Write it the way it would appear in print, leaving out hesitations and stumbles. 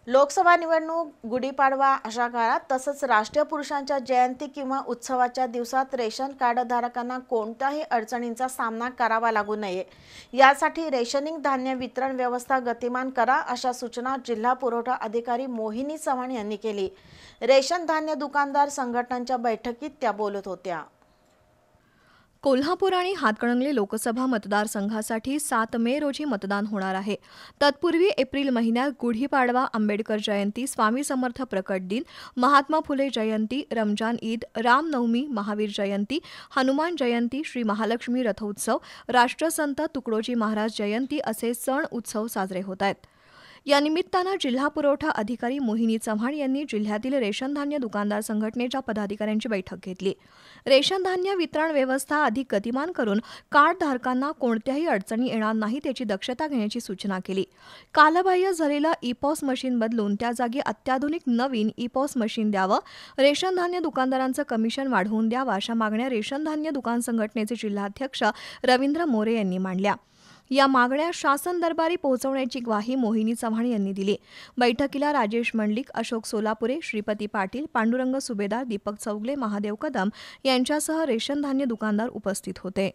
लोकसभा निवडणूक, गुढीपाडवा अशा काळात तसंच राष्ट्रीय पुरुषांच्या जयंती किंवा उत्सवाच्या दिवसात रेशन कार्डधारकांना कोणत्याही अडचणींचा सामना करावा लागू नये यासाठी रेशनिंग धान्य वितरण व्यवस्था गतिमान करा अशा सूचना जिल्हा पुरवठा अधिकारी मोहिनी चव्हाण यांनी केली। रेशन धान्य दुकानदार संघटनांच्या बैठकीत त्या बोलत होत्या। कोल्हापूर आणि हातकणंगले लोकसभा मतदारसंघासाठी 7 मे रोजी मतदान होणार आहे। तत्पूर्वी एप्रिल महिन्यात गुढीपाडवा, आंबेडकर जयंती, स्वामी समर्थ प्रकट दिन, महात्मा फुले जयंती, रमजान ईद, रामनवमी, महावीर जयंती, हनुमान जयंती, श्री महालक्ष्मी रथोत्सव, राष्ट्रसंत तुकडोजी महाराज जयंती असे सण उत्सव साजरे होत आहेत। या निमित्तानं जिल्हा पुरवठा अधिकारी मोहिनी चव्हाण यांनी जिल्ह्यातील रेशन धान्य दुकानदार संघटनेच्या पदाधिकाऱ्यांची बैठक घेतली। रेशन धान्य वितरण व्यवस्था अधिक गतिमान करून कार्डधारकांना कोणत्याही अडचणी येणार नाहीत याची दक्षता घेण्याची सूचना केली। कालबाह्य झालेलं ई-पॉस मशीन बदलून त्या जागी अत्याधुनिक नवीन ई-पॉस मशीन द्यावं, रेशन धान्य दुकानदारांचं कमिशन वाढवून द्यावं अशा मागण्या रेशन धान्य दुकान संघटनेचे जिल्हाध्यक्ष रवींद्र मोरे यांनी मांडल्या। या मागण्या शासन दरबारी पोहोचवण्याची ग्वाही मोहिनी चव्हाण यांनी दिली। बैठकीला राजेश मंडलिक, अशोक सोलापुरे, श्रीपती पाटील, पांडुरंग सुभेदार, दीपक चौगले, महादेव कदम यांच्यासह रेशन धान्य दुकानदार उपस्थित होते।